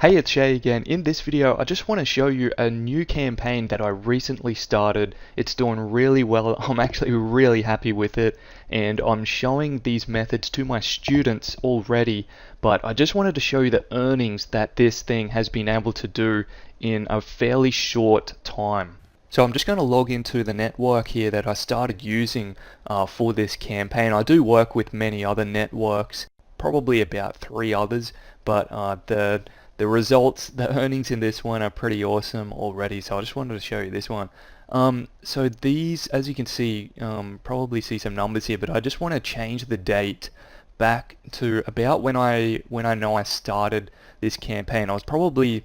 Hey, it's Shay again. In this video, I just want to show you a new campaign that I recently started. It's doing really well. I'm actually really happy with it, and I'm showing these methods to my students already, but I just wanted to show you the earnings that this thing has been able to do in a fairly short time. So I'm just going to log into the network here that I started using for this campaign. I do work with many other networks, probably about 3 others, but the results, the earnings in this one are pretty awesome already, so I just wanted to show you this one. So these, as you can see, probably see some numbers here, but I just want to change the date back to about when I know I started this campaign. I was probably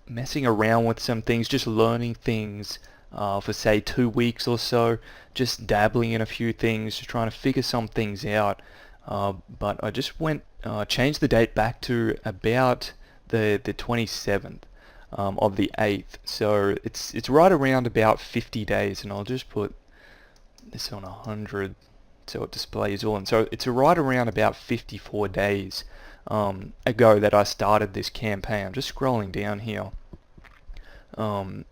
messing around with some things, just learning things for say 2 weeks or so, just dabbling in a few things, just trying to figure some things out. But I just changed the date back to about the 27th of the 8th. So it's right around about 50 days, and I'll just put this on 100 so it displays all. And so it's right around about 54 days ago that I started this campaign. I'm just scrolling down here. I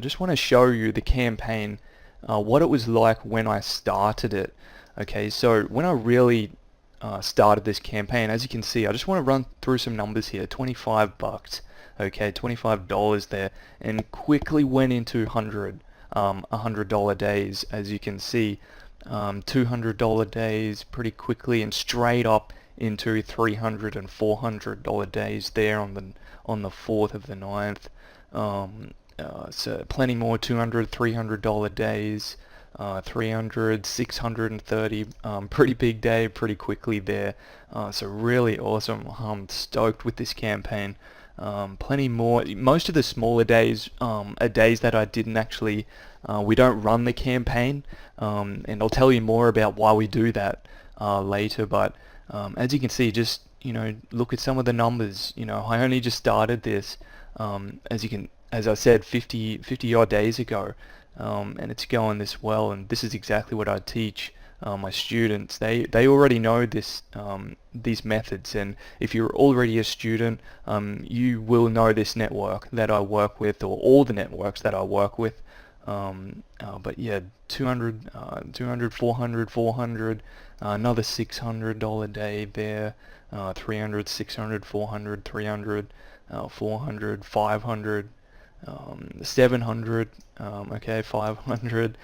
just want to show you the campaign, what it was like when I started it. Okay, so when I really started this campaign, as you can see, I just want to run through some numbers here. 25 bucks, okay, $25 there, and quickly went into $100 days, as you can see. $200 days pretty quickly, and straight up into $300 and $400 days there on the 4th of the 9th. So plenty more $200, $300 days. 300, 630, pretty big day, pretty quickly there. So really awesome. I'm stoked with this campaign. Plenty more. Most of the smaller days are days that I didn't actually, we don't run the campaign, and I'll tell you more about why we do that later. But as you can see, just look at some of the numbers. I only just started this, as I said, 50 odd days ago. And it's going this well, and this is exactly what I teach my students. They already know these methods, and if you're already a student, you will know this network that I work with, or all the networks that I work with. But yeah, 200, 400, 400, another $600 day there, 300, 600, 400, 300, 400, 500. 700, okay, 500,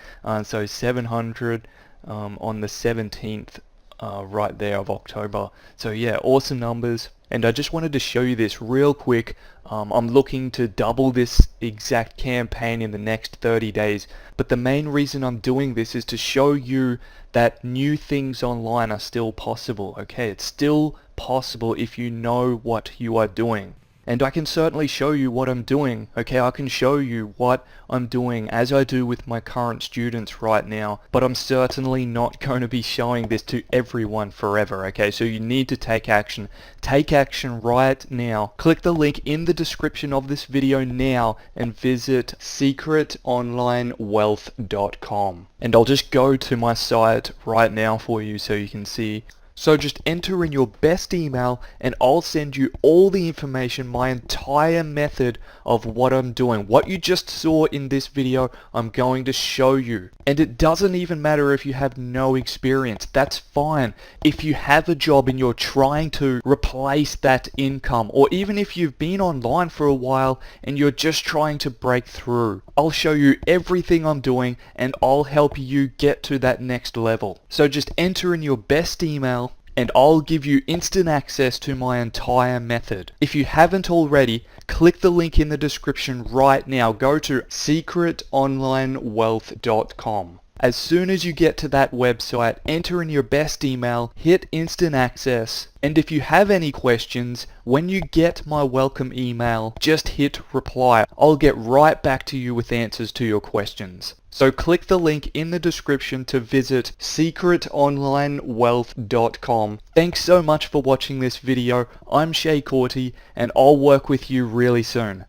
so 700 on the 17th right there of October. So yeah, awesome numbers, and I just wanted to show you this real quick. I'm looking to double this exact campaign in the next 30 days, but the main reason I'm doing this is to show you that new things online are still possible. Okay, it's still possible if you know what you are doing. And I can certainly show you what I'm doing, okay? I can show you what I'm doing as I do with my current students right now, but I'm certainly not going to be showing this to everyone forever, okay? So you need to take action. Take action right now. Click the link in the description of this video now and visit secretonlinewealth.com. And I'll just go to my site right now for you so you can see. So just enter in your best email, and I'll send you all the information, my entire method of what I'm doing. What you just saw in this video, I'm going to show you. And it doesn't even matter if you have no experience. That's fine. If you have a job and you're trying to replace that income, or even if you've been online for a while and you're just trying to break through, I'll show you everything I'm doing, and I'll help you get to that next level. So just enter in your best email, and I'll give you instant access to my entire method. If you haven't already, click the link in the description right now. Go to secretonlinewealth.com. As soon as you get to that website, enter in your best email, hit instant access, and if you have any questions, when you get my welcome email, just hit reply. I'll get right back to you with answers to your questions. So click the link in the description to visit secretonlinewealth.com. Thanks so much for watching this video. I'm Shay Corty, and I'll work with you really soon.